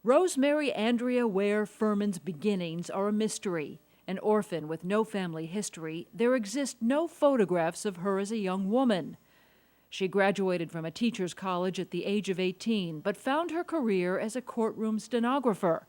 Rosemary Andrea Ware Furman's beginnings are a mystery. An orphan with no family history, there exist no photographs of her as a young woman. She graduated from a teacher's college at the age of 18, but found her career as a courtroom stenographer.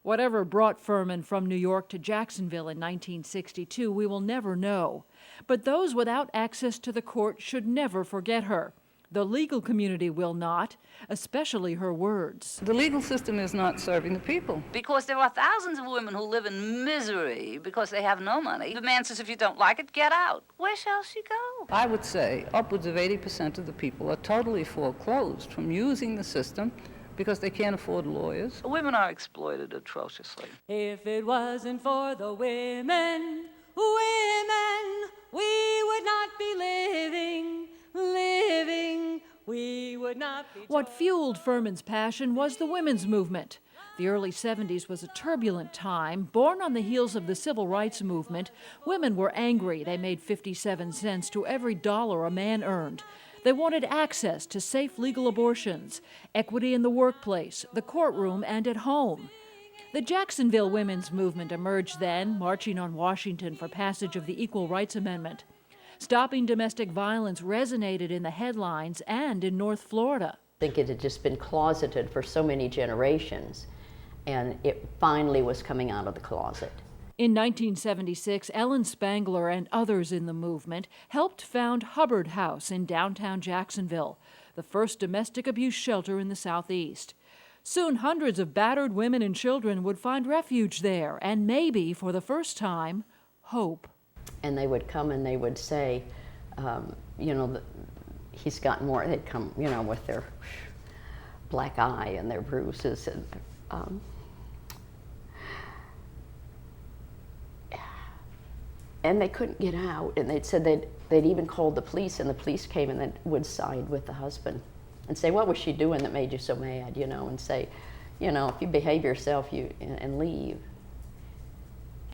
Whatever brought Furman from New York to Jacksonville in 1962, we will never know. But those without access to the court should never forget her. The legal community will not, especially her words. The legal system is not serving the people. Because there are thousands of women who live in misery because they have no money. The man says, if you don't like it, get out. Where shall she go? I would say upwards of 80% of the people are totally foreclosed from using the system because they can't afford lawyers. Women are exploited atrociously. If it wasn't for the women, we would not be living, we would not be. What fueled Furman's passion was the women's movement. The early 70s was a turbulent time. Born on the heels of the civil rights movement, women were angry they made 57 cents to every dollar a man earned. They wanted access to safe legal abortions, equity in the workplace, the courtroom, and at home. The Jacksonville women's movement emerged then, marching on Washington for passage of the Equal Rights Amendment. Stopping domestic violence resonated in the headlines and in North Florida. I think it had just been closeted for so many generations, and it finally was coming out of the closet. In 1976, Ellen Spangler and others in the movement helped found Hubbard House in downtown Jacksonville, the first domestic abuse shelter in the Southeast. Soon, hundreds of battered women and children would find refuge there, and maybe, for the first time, hope. And they would come and they would say, he's got more. They'd come, with their black eye and their bruises. And they couldn't get out. And they'd said they'd even called the police, and the police came and then would side with the husband and say, what was she doing that made you so mad, and say, if you behave yourself and leave.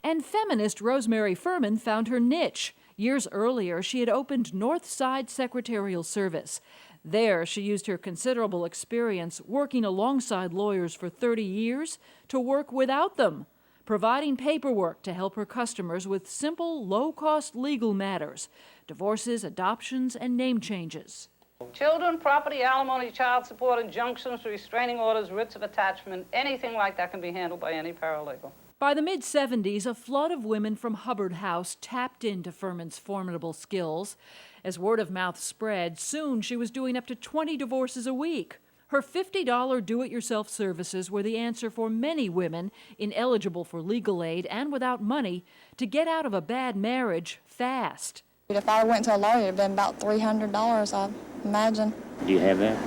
And feminist Rosemary Furman found her niche. Years earlier, she had opened Northside Secretarial Service. There, she used her considerable experience working alongside lawyers for 30 years to work without them, providing paperwork to help her customers with simple, low-cost legal matters, divorces, adoptions, and name changes. Children, property, alimony, child support, injunctions, restraining orders, writs of attachment, anything like that can be handled by any paralegal. By the mid-70s, a flood of women from Hubbard House tapped into Furman's formidable skills. As word of mouth spread, soon she was doing up to 20 divorces a week. Her $50 do-it-yourself services were the answer for many women ineligible for legal aid and without money to get out of a bad marriage fast. If I went to a lawyer, it would have been about $300, I imagine. Do you have that?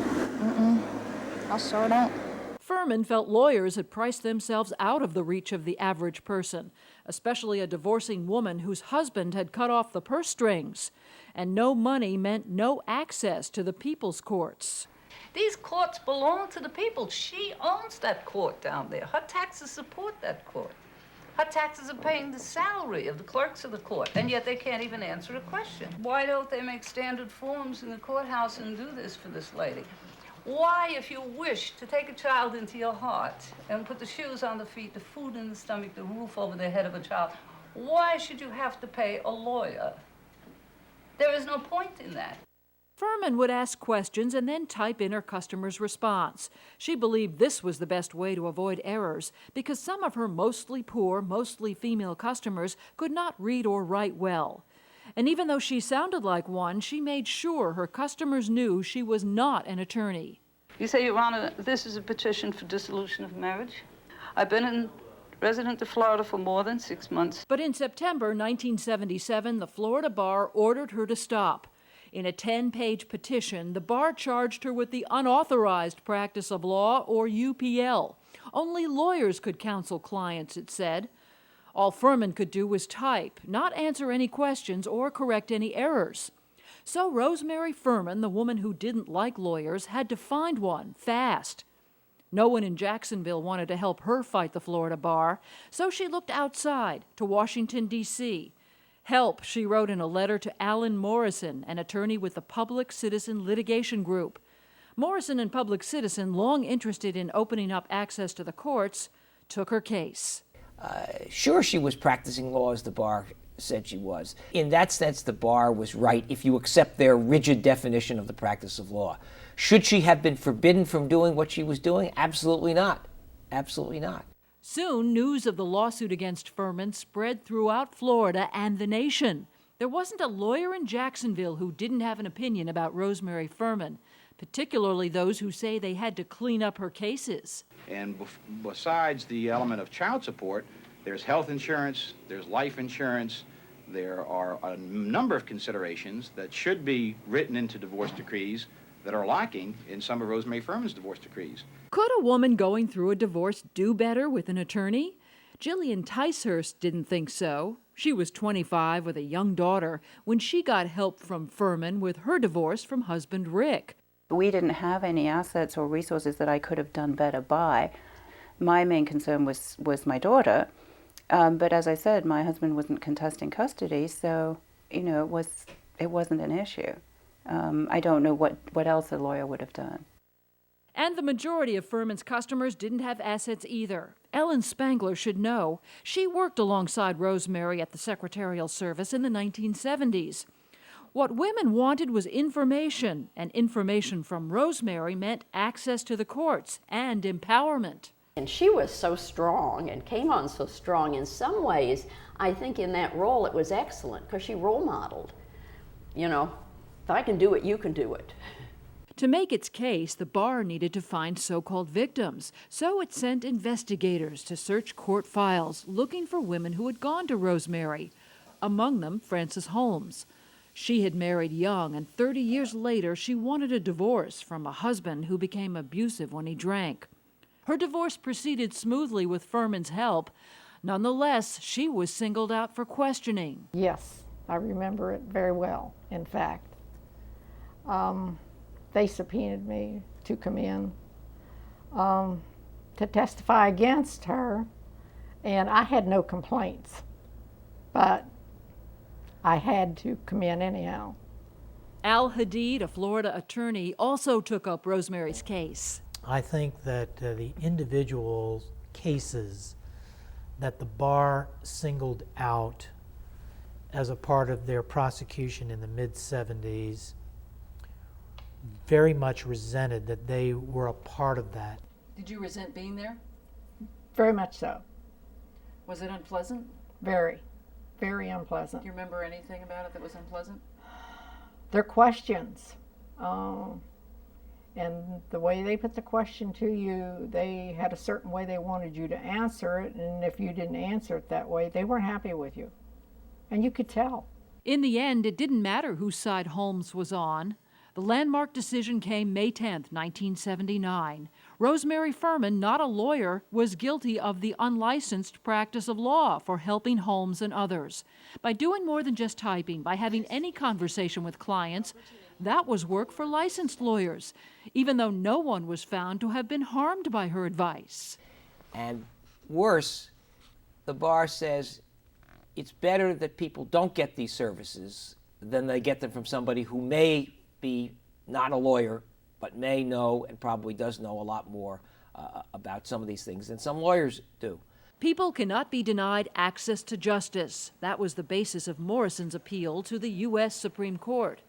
I sure don't. Furman felt lawyers had priced themselves out of the reach of the average person, especially a divorcing woman whose husband had cut off the purse strings. And no money meant no access to the people's courts. These courts belong to the people. She owns that court down there. Her taxes support that court. Her taxes are paying the salary of the clerks of the court, and yet they can't even answer a question. Why don't they make standard forms in the courthouse and do this for this lady? Why, if you wish to take a child into your heart and put the shoes on the feet, the food in the stomach, the roof over the head of a child, why should you have to pay a lawyer? There is no point in that. Furman would ask questions and then type in her customer's response. She believed this was the best way to avoid errors because some of her mostly poor, mostly female customers could not read or write well. And even though she sounded like one, she made sure her customers knew she was not an attorney. You say, Your Honor, this is a petition for dissolution of marriage. I've been resident of Florida for more than 6 months. But in September 1977, the Florida bar ordered her to stop. In a 10-page petition, the bar charged her with the unauthorized practice of law, or UPL. Only lawyers could counsel clients, it said. All Furman could do was type, not answer any questions or correct any errors. So Rosemary Furman, the woman who didn't like lawyers, had to find one fast. No one in Jacksonville wanted to help her fight the Florida bar, so she looked outside to Washington, D.C. Help, she wrote in a letter to Alan Morrison, an attorney with the Public Citizen Litigation Group. Morrison and Public Citizen, long interested in opening up access to the courts, took her case. Sure, she was practicing law as the bar said she was. In that sense, the bar was right if you accept their rigid definition of the practice of law. Should she have been forbidden from doing what she was doing? Absolutely not. Absolutely not. Soon, news of the lawsuit against Furman spread throughout Florida and the nation. There wasn't a lawyer in Jacksonville who didn't have an opinion about Rosemary Furman, particularly those who say they had to clean up her cases. And besides the element of child support, there's health insurance, there's life insurance, there are a number of considerations that should be written into divorce decrees that are lacking in some of Rosemary Furman's divorce decrees. Could a woman going through a divorce do better with an attorney? Jillian Ticehurst didn't think so. She was 25 with a young daughter when she got help from Furman with her divorce from husband Rick. We didn't have any assets or resources that I could have done better by. My main concern was my daughter, but as I said, my husband wasn't contesting custody, so it wasn't an issue. I don't know what else a lawyer would have done. And the majority of Furman's customers didn't have assets either. Ellen Spangler should know. She worked alongside Rosemary at the Secretarial Service in the 1970s. What women wanted was information, and information from Rosemary meant access to the courts and empowerment. And she was so strong and came on so strong. In some ways, I think in that role it was excellent because she role modeled. If I can do it, you can do it. To make its case, the bar needed to find so-called victims, so it sent investigators to search court files looking for women who had gone to Rosemary, among them Frances Holmes. She had married young, and 30 years later she wanted a divorce from a husband who became abusive when he drank. Her divorce proceeded smoothly with Furman's help. Nonetheless, she was singled out for questioning. Yes, I remember it very well, in fact. They subpoenaed me to come in to testify against her, and I had no complaints, but I had to come in anyhow. Al Hadid, a Florida attorney, also took up Rosemary's case. I think that the individual cases that the bar singled out as a part of their prosecution in the mid-70s very much resented that they were a part of that. Did you resent being there? Very much so. Was it unpleasant? Very, very unpleasant. Do you remember anything about it that was unpleasant? Their questions. And the way they put the question to you, they had a certain way they wanted you to answer it, and if you didn't answer it that way, they weren't happy with you. And you could tell. In the end, it didn't matter whose side Holmes was on. The landmark decision came May 10, 1979. Rosemary Furman, not a lawyer, was guilty of the unlicensed practice of law for helping Holmes and others. By doing more than just typing, by having any conversation with clients, that was work for licensed lawyers, even though no one was found to have been harmed by her advice. And worse, the bar says it's better that people don't get these services than they get them from somebody who may be not a lawyer, but may know and probably does know a lot more about some of these things than some lawyers do. People cannot be denied access to justice. That was the basis of Morrison's appeal to the U.S. Supreme Court.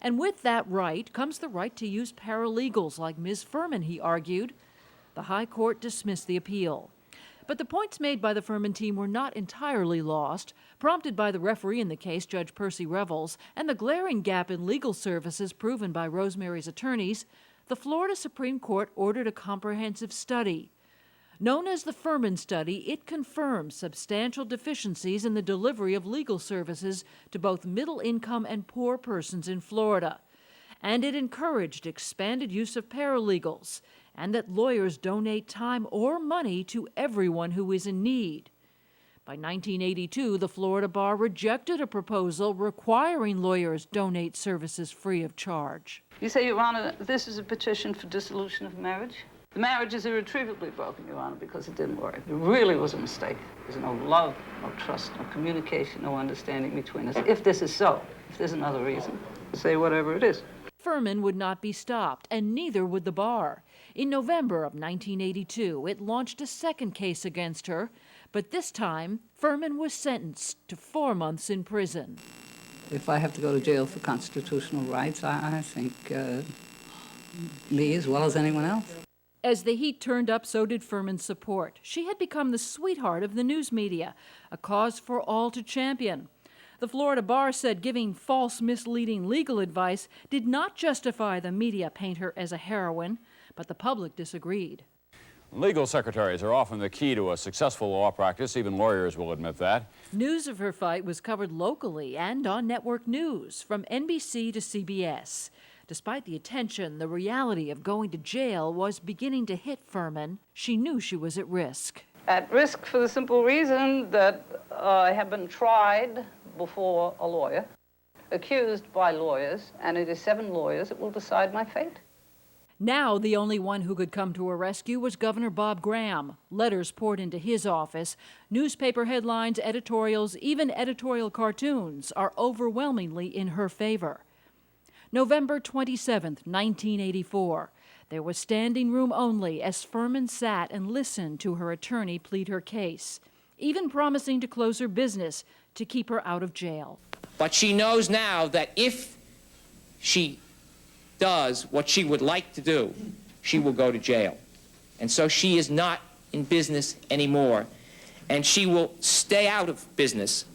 And with that right comes the right to use paralegals like Ms. Furman, he argued. The High Court dismissed the appeal. But the points made by the Furman team were not entirely lost. Prompted by the referee in the case, Judge Percy Revels, and the glaring gap in legal services proven by Rosemary's attorneys, the Florida Supreme Court ordered a comprehensive study. Known as the Furman Study, it confirms substantial deficiencies in the delivery of legal services to both middle-income and poor persons in Florida. And it encouraged expanded use of paralegals, and that lawyers donate time or money to everyone who is in need. By 1982, the Florida Bar rejected a proposal requiring lawyers donate services free of charge. You say, Your Honor, this is a petition for dissolution of marriage? The marriage is irretrievably broken, Your Honor, because it didn't work. It really was a mistake. There's no love, no trust, no communication, no understanding between us. If this is so, if there's another reason, say whatever it is. Furman would not be stopped, and neither would the bar. In November of 1982, it launched a second case against her, but this time, Furman was sentenced to 4 months in prison. If I have to go to jail for constitutional rights, I think me as well as anyone else. As the heat turned up, so did Furman's support. She had become the sweetheart of the news media, a cause for all to champion. The Florida bar said giving false, misleading legal advice did not justify the media paint her as a heroine, but the public disagreed. Legal secretaries are often the key to a successful law practice. Even lawyers will admit that. News of her fight was covered locally and on network news, from NBC to CBS. Despite the attention, the reality of going to jail was beginning to hit Furman. She knew she was at risk. At risk for the simple reason that I have been tried before a lawyer, accused by lawyers, and it is 7 lawyers that will decide my fate. Now, the only one who could come to her rescue was Governor Bob Graham. Letters poured into his office. Newspaper headlines, editorials, even editorial cartoons are overwhelmingly in her favor. November 27, 1984. There was standing room only as Furman sat and listened to her attorney plead her case, even promising to close her business to keep her out of jail. But she knows now that if she does what she would like to do, she will go to jail. And so she is not in business anymore, and she will stay out of business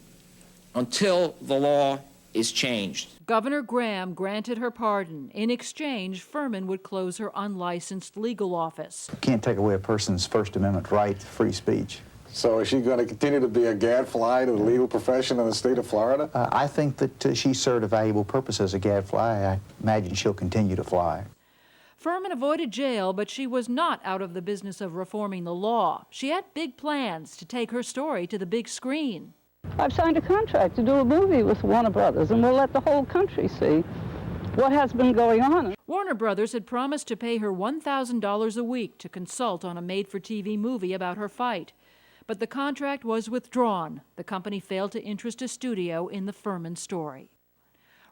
until the law is changed. Governor Graham granted her pardon. In exchange, Furman would close her unlicensed legal office. You can't take away a person's First Amendment right to free speech. So is she going to continue to be a gadfly to the legal profession in the state of Florida? I think that she served a valuable purpose as a gadfly. I imagine she'll continue to fly. Furman avoided jail, but she was not out of the business of reforming the law. She had big plans to take her story to the big screen. I've signed a contract to do a movie with Warner Brothers, and we'll let the whole country see what has been going on. Warner Brothers had promised to pay her $1,000 a week to consult on a made-for-TV movie about her fight. But the contract was withdrawn. The company failed to interest a studio in the Furman story.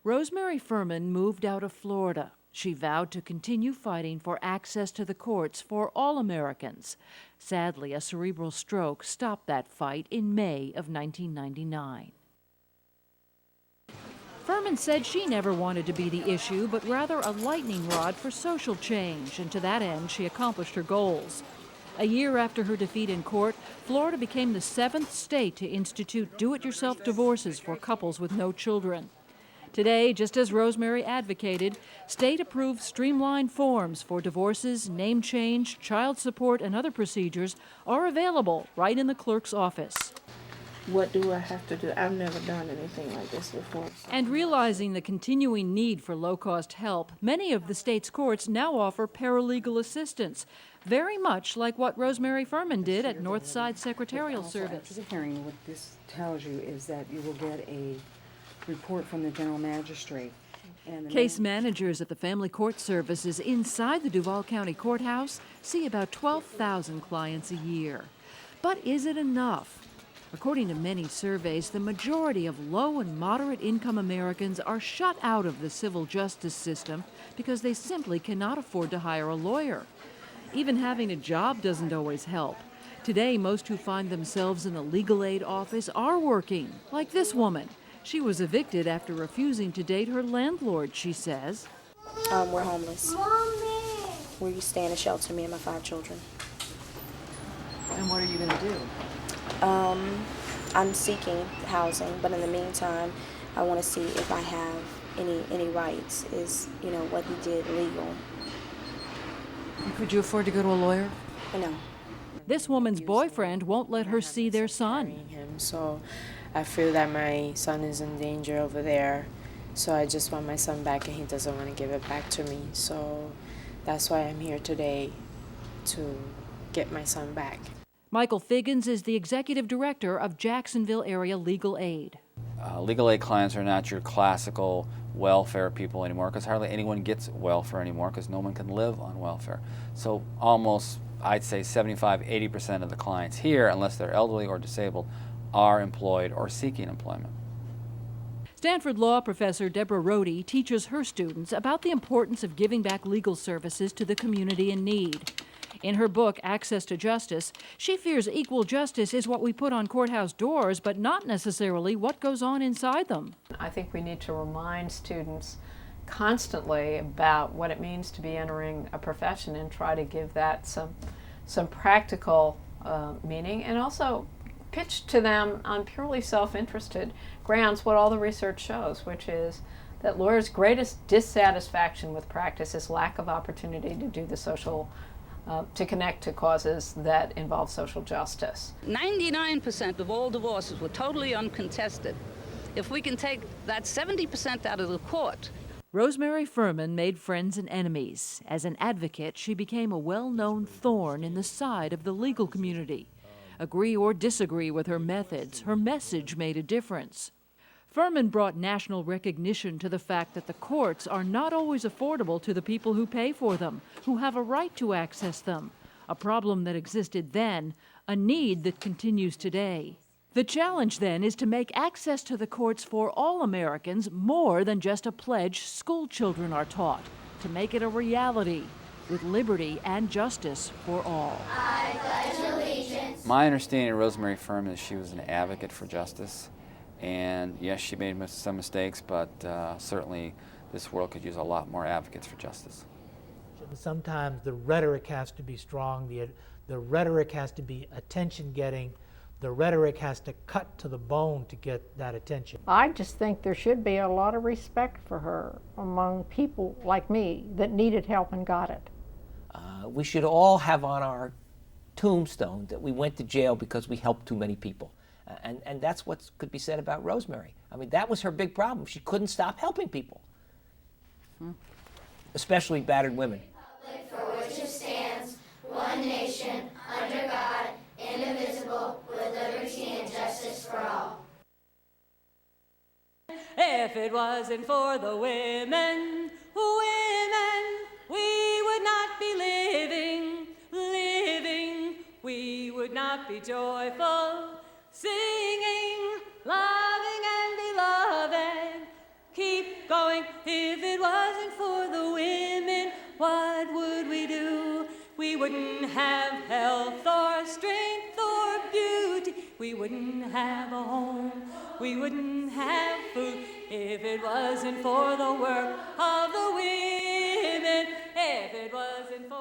Rosemary Furman moved out of Florida. She vowed to continue fighting for access to the courts for all Americans. Sadly, a cerebral stroke stopped that fight in May of 1999. Furman said she never wanted to be the issue, but rather a lightning rod for social change, and to that end, she accomplished her goals. A year after her defeat in court, Florida became the 7th state to institute do-it-yourself divorces for couples with no children. Today, just as Rosemary advocated, state-approved streamlined forms for divorces, name change, child support, and other procedures are available right in the clerk's office. What do I have to do? I've never done anything like this before. And realizing the continuing need for low-cost help, many of the state's courts now offer paralegal assistance, very much like what Rosemary Furman did at Northside Secretarial Service. After the hearing, what this tells you is that you will get a report from the general magistrate. And Case managers at the Family Court Services inside the Duval County Courthouse see about 12,000 clients a year. But is it enough? According to many surveys, the majority of low and moderate income Americans are shut out of the civil justice system because they simply cannot afford to hire a lawyer. Even having a job doesn't always help. Today, most who find themselves in a legal aid office are working, like this woman. She was evicted after refusing to date her landlord, she says. We're homeless. Mommy! We stay in a shelter, me and my 5 children. And what are you going to do? I'm seeking housing, but in the meantime, I want to see if I have any rights. Is, what he did legal? Could you afford to go to a lawyer? No. This woman's boyfriend won't let her see their son. So I feel that my son is in danger over there. So I just want my son back, and he doesn't want to give it back to me. So that's why I'm here today, to get my son back. Michael Figgins is the executive director of Jacksonville Area Legal Aid. Legal aid clients are not your classical welfare people anymore, because hardly anyone gets welfare anymore, because no one can live on welfare. So almost, I'd say 75–80% of the clients here, unless they're elderly or disabled, are employed or seeking employment. Stanford Law professor Deborah Rohde teaches her students about the importance of giving back legal services to the community in need. In her book, Access to Justice, she fears equal justice is what we put on courthouse doors, but not necessarily what goes on inside them. I think we need to remind students constantly about what it means to be entering a profession and try to give that some practical meaning, and also pitch to them on purely self-interested grounds what all the research shows, which is that lawyers' greatest dissatisfaction with practice is lack of opportunity to do the social to connect to causes that involve social justice. 99% of all divorces were totally uncontested. If we can take that 70% out of the court. Rosemary Furman made friends and enemies. As an advocate, she became a well-known thorn in the side of the legal community. Agree or disagree with her methods, her message made a difference. Furman brought national recognition to the fact that the courts are not always affordable to the people who pay for them, who have a right to access them, a problem that existed then, a need that continues today. The challenge then is to make access to the courts for all Americans more than just a pledge school children are taught, to make it a reality, with liberty and justice for all. I pledge allegiance. My understanding of Rosemary Furman is she was an advocate for justice. And yes, she made some mistakes, but certainly this world could use a lot more advocates for justice. Sometimes the rhetoric has to be strong, the rhetoric has to be attention-getting, the rhetoric has to cut to the bone to get that attention. I just think there should be a lot of respect for her among people like me that needed help and got it. We should all have on our tombstone that we went to jail because we helped too many people. And that's what could be said about Rosemary. I mean, that was her big problem. She couldn't stop helping people, especially battered women. For which it stands, one nation, under God, indivisible, with liberty and justice for all. If it wasn't for the women, we would not be living. We would not be joyful, singing, loving and beloved. Keep going. If it wasn't for the women, what would we do? We wouldn't have health or strength or beauty. We wouldn't have a home. We wouldn't have food if it wasn't for the work of the women. If it wasn't for